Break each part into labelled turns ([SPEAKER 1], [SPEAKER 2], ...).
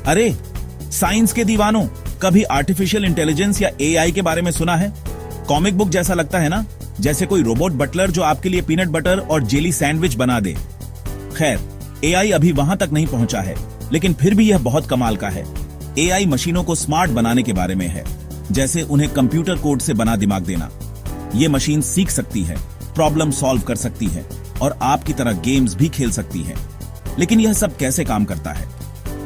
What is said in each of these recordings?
[SPEAKER 1] अरे साइंस के दीवानों, कभी आर्टिफिशियल इंटेलिजेंस या एआई के बारे में सुना है? कॉमिक बुक जैसा लगता है ना, जैसे कोई रोबोट बटलर जो आपके लिए पीनट बटर और जेली सैंडविच बना दे। खैर, एआई अभी वहां तक नहीं पहुंचा है, लेकिन फिर भी यह बहुत कमाल का है। एआई मशीनों को स्मार्ट बनाने के बारे में है, जैसे उन्हें कंप्यूटर कोड से बना दिमाग देना। ये मशीन सीख सकती है, प्रॉब्लम सॉल्व कर सकती है और आपकी तरह गेम्स भी खेल सकती है। लेकिन यह सब कैसे काम करता है?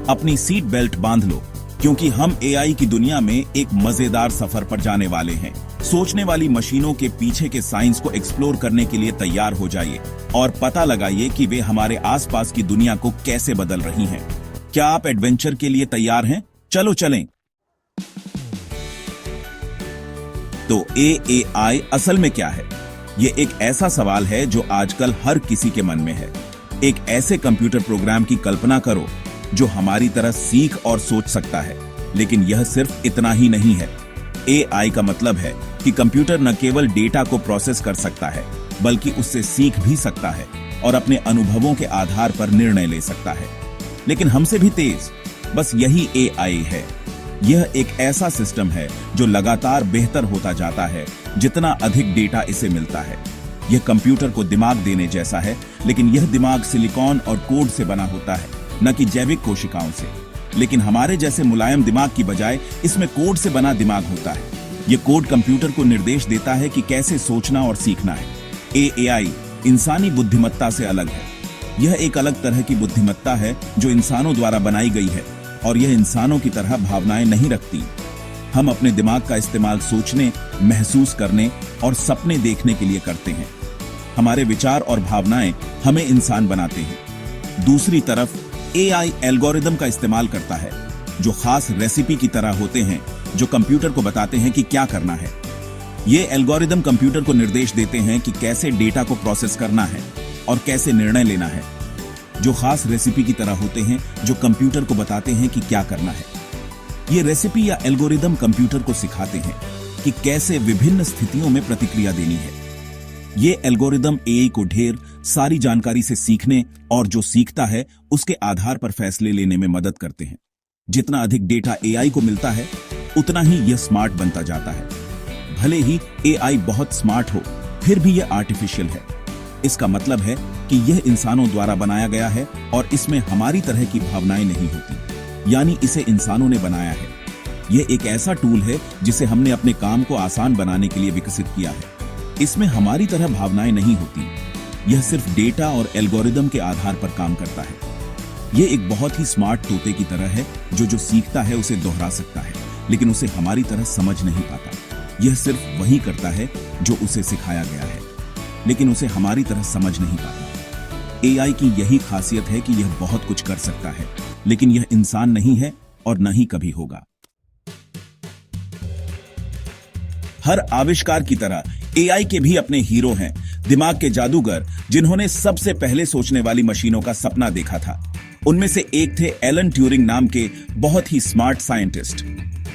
[SPEAKER 1] अपनी सीट बेल्ट बांध लो, क्योंकि हम एआई की दुनिया में एक मजेदार सफर पर जाने वाले हैं। सोचने वाली मशीनों के पीछे के साइंस को एक्सप्लोर करने के लिए तैयार हो जाइए और पता लगाइए कि वे हमारे आसपास की दुनिया को कैसे बदल रही हैं। क्या आप एडवेंचर के लिए तैयार हैं? चलो चलें। तो एआई असल में क्या है? ये एक ऐसा सवाल है जो आजकल हर किसी के मन में है। एक ऐसे कंप्यूटर प्रोग्राम की कल्पना करो जो हमारी तरह सीख और सोच सकता है। लेकिन यह सिर्फ इतना ही नहीं है। एआई का मतलब है कि कंप्यूटर न केवल डेटा को प्रोसेस कर सकता है, बल्कि उससे सीख भी सकता है और अपने अनुभवों के आधार पर निर्णय ले सकता है। लेकिन हमसे भी तेज, बस यही एआई है। यह एक ऐसा सिस्टम है जो लगातार बेहतर होता जाता है जितना अधिक डेटा इसे मिलता है। यह कंप्यूटर को दिमाग देने जैसा है, लेकिन यह दिमाग सिलिकॉन और कोड से बना होता है, न कि जैविक कोशिकाओं से। लेकिन हमारे जैसे मुलायम दिमाग की बजाय इसमें कोड से बना दिमाग होता है। यह कोड कंप्यूटर को निर्देश देता है कि कैसे सोचना और सीखना है। एआई इंसानी बुद्धिमत्ता से अलग है। यह एक अलग तरह की बुद्धिमत्ता है जो इंसानों द्वारा बनाई गई है, और यह इंसानों की तरह भावनाएं नहीं रखती। हम अपने दिमाग का इस्तेमाल सोचने, महसूस करने और सपने देखने के लिए करते हैं। हमारे विचार और भावनाएं हमें इंसान बनाते हैं। दूसरी तरफ एआई एल्गोरिदम का इस्तेमाल करता है, जो खास रेसिपी की तरह होते हैं, जो कंप्यूटर को बताते हैं कि क्या करना है। ये एल्गोरिदम कंप्यूटर को निर्देश देते हैं कि कैसे डेटा को प्रोसेस करना है और कैसे निर्णय लेना है। जो खास रेसिपी की तरह होते हैं, जो कंप्यूटर को बताते हैं कि क्या करना है। ये रेसिपी या एल्गोरिदम कंप्यूटर को सिखाते हैं कि कैसे विभिन्न स्थितियों में प्रतिक्रिया देनी है। ये एल्गोरिदम एआई को ढेर सारी जानकारी से सीखने और जो सीखता है उसके आधार पर फैसले लेने में मदद करते हैं। जितना अधिक डेटा एआई को मिलता है, उतना ही यह स्मार्ट बनता जाता है। भले ही एआई बहुत स्मार्ट हो, फिर भी यह आर्टिफिशियल है। इसका मतलब है कि यह इंसानों द्वारा बनाया गया है और इसमें हमारी तरह की भावनाएं नहीं होती, यानी इसे इंसानों ने बनाया है। यह एक ऐसा टूल है जिसे हमने अपने काम को आसान बनाने के लिए विकसित किया है। इसमें हमारी तरह भावनाएं नहीं होती। यह सिर्फ डेटा और एल्गोरिदम के आधार पर काम करता है। यह एक बहुत ही स्मार्ट तोते की तरह है जो सीखता है उसे दोहरा सकता है, लेकिन उसे हमारी तरह समझ नहीं पाता। यह सिर्फ वही करता है जो उसे सिखाया गया है, लेकिन उसे हमारी तरह समझ नहीं पाता। एआई की यही खासियत है कि यह बहुत कुछ कर सकता है, लेकिन यह इंसान नहीं है और न ही कभी होगा। हर आविष्कार की तरह एआई के भी अपने हीरो हैं, दिमाग के जादूगर, जिन्होंने सबसे पहले सोचने वाली मशीनों का सपना देखा था। उनमें से एक थे एलन ट्यूरिंग नाम के बहुत ही स्मार्ट साइंटिस्ट।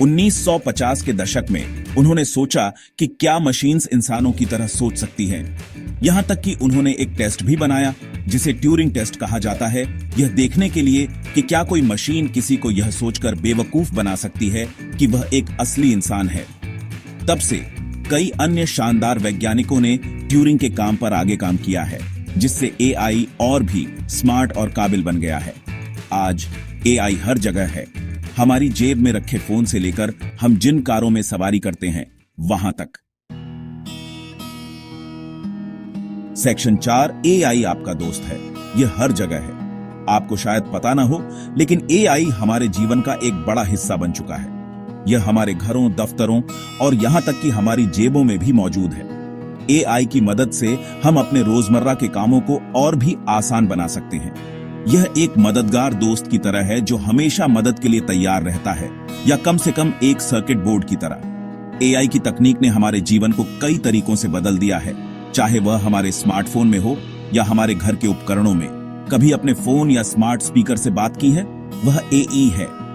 [SPEAKER 1] 1950 के दशक में उन्होंने सोचा कि क्या मशीन्स इंसानों की तरह सोच सकती हैं। यहां तक कि उन्होंने एक टेस्ट भी बनाया जिसे ट्यूरिंग टेस्ट कहा जाता है, यह देखने के लिए कि क्या कोई मशीन किसी को यह सोचकर बेवकूफ बना सकती है कि वह एक असली इंसान है। तब से कई अन्य शानदार वैज्ञानिकों ने ट्यूरिंग के काम पर आगे काम किया है, जिससे एआई और भी स्मार्ट और काबिल बन गया है। आज एआई हर जगह है, हमारी जेब में रखे फोन से लेकर हम जिन कारों में सवारी करते हैं वहां तक। सेक्शन 4, एआई आपका दोस्त है। यह हर जगह है। आपको शायद पता ना हो, लेकिन एआई हमारे जीवन का एक बड़ा हिस्सा बन चुका है। यह हमारे घरों, दफ्तरों और यहां तक कि हमारी जेबों में भी मौजूद है। एआई की मदद से हम अपने रोजमर्रा के कामों को और भी आसान बना सकते हैं। यह एक मददगार दोस्त की तरह है जो हमेशा मदद के लिए तैयार रहता है, या कम से कम एक सर्किट बोर्ड की तरह। एआई की तकनीक ने हमारे जीवन को कई तरीकों से बदल दिया है, चाहे वह हमारे स्मार्टफोन में हो या हमारे घर के उपकरणों में। कभी अपने फोन या स्मार्ट स्पीकर से बात की है? वह एआई है।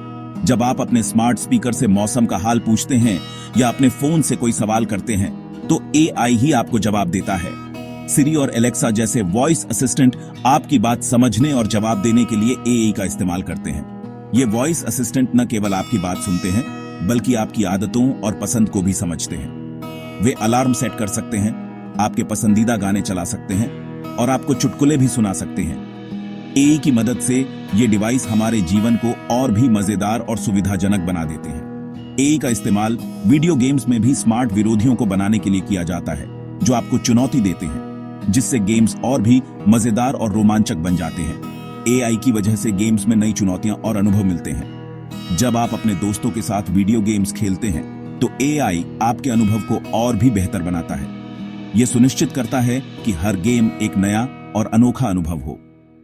[SPEAKER 1] जब आप अपने स्मार्ट स्पीकर से मौसम का हाल पूछते हैं या अपने फोन से कोई सवाल करते हैं, तो एआई ही आपको जवाब देता है। सिरी और एलेक्सा जैसे वॉइस असिस्टेंट आपकी बात समझने और जवाब देने के लिए एआई का इस्तेमाल करते हैं। ये वॉइस असिस्टेंट न केवल आपकी बात सुनते हैं बल्कि आपकी आदतों और पसंद को भी समझते हैं। वे अलार्म सेट कर सकते हैं, आपके पसंदीदा गाने चला सकते हैं और आपको चुटकुले भी सुना सकते हैं। एआई की मदद से ये डिवाइस हमारे जीवन को और भी मजेदार और सुविधाजनक बना देते हैं। एआई का इस्तेमाल वीडियो गेम्स में भी स्मार्ट विरोधियों को बनाने के लिए किया जाता है, जो आपको चुनौती देते हैं, जिससे गेम्स और भी मजेदार और रोमांचक बन जाते हैं। एआई की वजह से गेम्स में नई चुनौतियां और अनुभव मिलते हैं। जब आप अपने दोस्तों के साथ वीडियो गेम्स खेलते हैं तो एआई आपके अनुभव को और भी बेहतर बनाता है। यह सुनिश्चित करता है कि हर गेम एक नया और अनोखा अनुभव हो।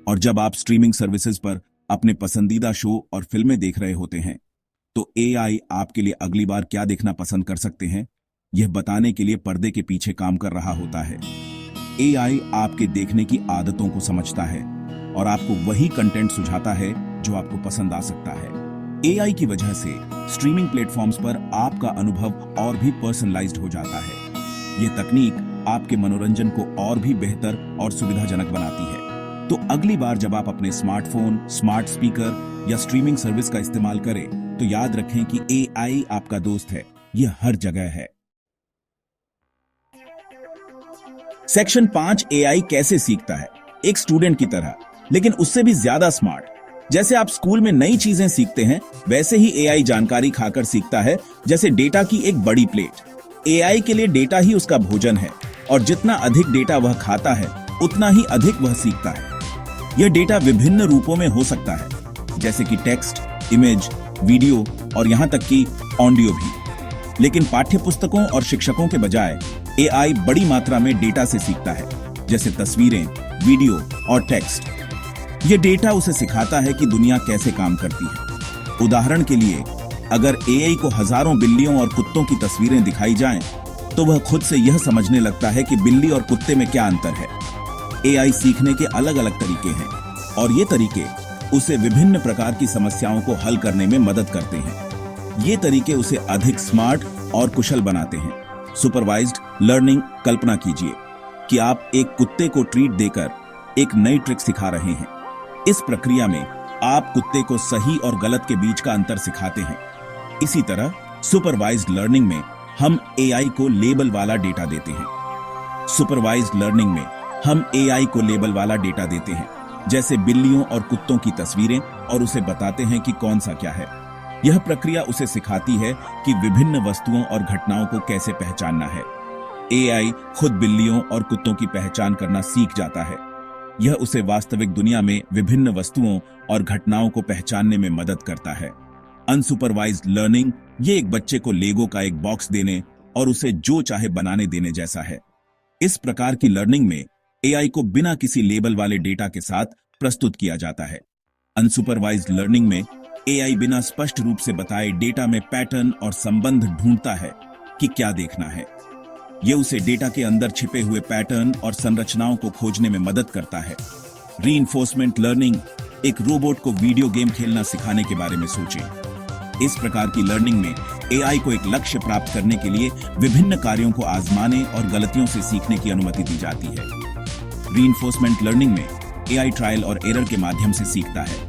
[SPEAKER 1] और जब आप स्ट्रीमिंग सर्विसेज पर अपने पसंदीदा शो और फिल्में देख रहे होते हैं तो एआई आपके लिए अगली बार क्या देखना पसंद कर सकते हैं, यह बताने के लिए पर्दे के पीछे काम कर रहा होता है। एआई आपके देखने की आदतों को समझता है और आपको वही कंटेंट सुझाता है जो आपको पसंद आ सकता है। एआई की वजह से स्ट्रीमिंग प्लेटफॉर्म्स पर आपका अनुभव और भी पर्सनलाइज्ड हो जाता है। यह तकनीक आपके मनोरंजन को और भी बेहतर और सुविधाजनक बनाती है। तो अगली बार जब आप अपने स्मार्टफोन, स्मार्ट स्पीकर या स्ट्रीमिंग सर्विस का इस्तेमाल करें तो याद रखें कि एआई आपका दोस्त है, यह हर जगह है। सेक्शन 5 एआई कैसे सीखता है। एक स्टूडेंट की तरह, लेकिन उससे भी ज्यादा स्मार्ट। जैसे आप स्कूल में नई चीजें सीखते हैं, वैसे ही एआई जानकारी खाकर सीखता है, जैसे डेटा की एक बड़ी प्लेट। एआई के लिए डेटा ही उसका भोजन है और जितना अधिक डेटा वह खाता है उतना ही अधिक वह सीखता है। यह डेटा विभिन्न रूपों में हो सकता है, जैसे कि टेक्स्ट, इमेज, वीडियो और यहां तक कि ऑडियो भी। लेकिन पाठ्यपुस्तकों और शिक्षकों के बजाय एआई बड़ी मात्रा में डेटा से सीखता है, जैसे तस्वीरें, वीडियो और टेक्स्ट। यह डेटा उसे सिखाता है कि दुनिया कैसे काम करती है। उदाहरण के लिए, अगर एआई को हजारों बिल्लियों और कुत्तों की तस्वीरें दिखाई जाएं, तो वह खुद से यह समझने लगता है कि बिल्ली और कुत्ते में क्या अंतर है। एआई सीखने के अलग अलग तरीके हैं और ये तरीके उसे विभिन्न प्रकार की समस्याओं को हल करने में मदद करते हैं। ये तरीके उसे अधिक स्मार्ट और कुशल बनाते हैं। Supervised learning. कल्पना कीजिए कि आप एक कुत्ते को ट्रीट देकर एक नई ट्रिक सिखा रहे हैं। इस प्रक्रिया में आप कुत्ते को सही और गलत के बीच का अंतर सिखाते हैं। इसी तरह सुपरवाइज्ड लर्निंग में हम एआई को लेबल वाला डेटा देते हैं। सुपरवाइज्ड लर्निंग में हम एआई को लेबल वाला डेटा देते हैं, जैसे बिल्लियों और कुत्तों की तस्वीरें, और उसे बताते हैं कि कौन सा क्या है। यह प्रक्रिया उसे सिखाती है कि विभिन्न वस्तुओं और घटनाओं को कैसे पहचानना है। एआई खुद बिल्लियों और कुत्तों की पहचान करना सीख जाता है। यह उसे वास्तविक दुनिया में विभिन्न वस्तुओं और घटनाओं को पहचानने में मदद करता है। अनसुपरवाइज्ड लर्निंग ये एक बच्चे को लेगो का एक बॉक्स देने और उसे जो चाहे बनाने देने जैसा है। इस प्रकार की लर्निंग में एआई को बिना किसी लेबल वाले डेटा के साथ प्रस्तुत किया जाता है। अनसुपरवाइज्ड लर्निंग में एआई बिना स्पष्ट रूप से बताए डेटा में पैटर्न और संबंध ढूंढता है कि क्या देखना है। यह उसे डेटा के अंदर छिपे हुए पैटर्न और संरचनाओं को खोजने में मदद करता है। Reinforcement learning. एक रोबोट को वीडियो गेम खेलना सिखाने के बारे में सोचें। इस प्रकार की लर्निंग में एआई को एक लक्ष्य प्राप्त करने के लिए विभिन्न कार्यों को आजमाने और गलतियों से सीखने की अनुमति दी जाती है। रीइंफोर्समेंट लर्निंग में एआई ट्रायल और एरर के माध्यम से सीखता है।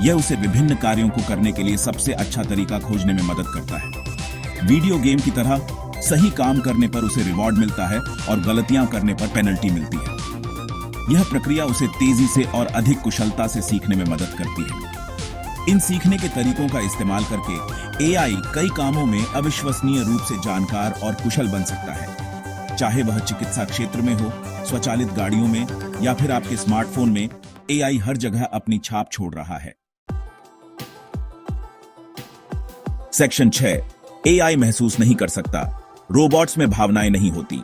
[SPEAKER 1] यह उसे विभिन्न कार्यों को करने के लिए सबसे अच्छा तरीका खोजने में मदद करता है। वीडियो गेम की तरह सही काम करने पर उसे रिवॉर्ड मिलता है और गलतियां करने पर पेनल्टी मिलती है। यह प्रक्रिया उसे तेजी से और अधिक कुशलता से सीखने में मदद करती है। इन सीखने के तरीकों का इस्तेमाल करके एआई कई कामों में अविश्वसनीय रूप से जानकार और कुशल बन सकता है। चाहे वह चिकित्सा क्षेत्र में हो, स्वचालित गाड़ियों में या फिर आपके स्मार्टफोन में, एआई हर जगह अपनी छाप छोड़ रहा है। सेक्शन 6 एआई महसूस नहीं कर सकता। रोबोट्स में भावनाएं नहीं होती।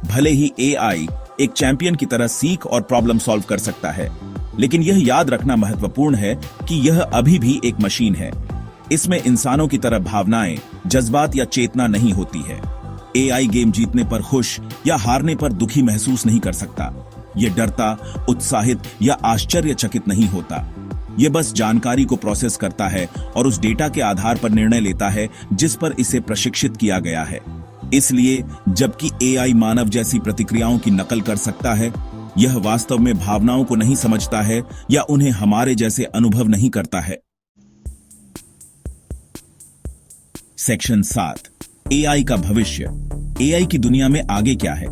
[SPEAKER 1] भले ही एआई एक चैंपियन की तरह सीख और प्रॉब्लम सॉल्व कर सकता है, लेकिन यह याद रखना महत्वपूर्ण है कि यह अभी भी एक मशीन है। इसमें इंसानों की तरह भावनाएं, जज्बात या चेतना नहीं होती है। एआई गेम जीतने पर खुश या हारने पर दुखी महसूस नहीं कर सकता। यह डरता, उत्साहित या आश्चर्यचकित नहीं होता। यह बस जानकारी को प्रोसेस करता है और उस डेटा के आधार पर निर्णय लेता है जिस पर इसे प्रशिक्षित किया गया है। इसलिए जबकि एआई मानव जैसी प्रतिक्रियाओं की नकल कर सकता है, यह वास्तव में भावनाओं को नहीं समझता है या उन्हें हमारे जैसे अनुभव नहीं करता है। सेक्शन 7, एआई का भविष्य। एआई की दुनिया में आगे क्या है?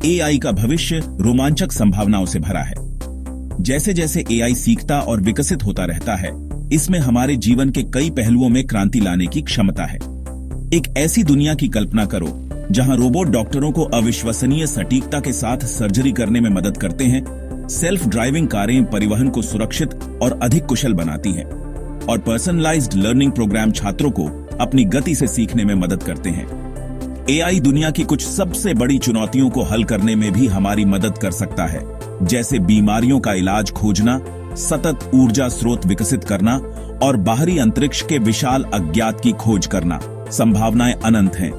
[SPEAKER 1] एआई का भविष्य रोमांचक संभावनाओं से भरा है। जैसे जैसे एआई सीखता और विकसित होता रहता है, इसमें हमारे जीवन के कई पहलुओं में क्रांति लाने की क्षमता है। एक ऐसी दुनिया की कल्पना करो जहां रोबोट डॉक्टरों को अविश्वसनीय सटीकता के साथ सर्जरी करने में मदद करते हैं, सेल्फ ड्राइविंग कारें परिवहन को सुरक्षित और अधिक कुशल बनाती हैं, और पर्सनलाइज्ड लर्निंग प्रोग्राम छात्रों को अपनी गति से सीखने में मदद करते हैं। एआई दुनिया की कुछ सबसे बड़ी चुनौतियों को हल करने में भी हमारी मदद कर सकता है, जैसे बीमारियों का इलाज खोजना, सतत ऊर्जा स्रोत विकसित करना और बाहरी अंतरिक्ष के विशाल अज्ञात की खोज करना। संभावनाएं अनंत हैं।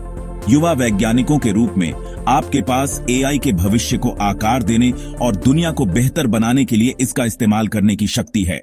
[SPEAKER 1] युवा वैज्ञानिकों के रूप में आपके पास एआई के भविष्य को आकार देने और दुनिया को बेहतर बनाने के लिए इसका इस्तेमाल करने की शक्ति है।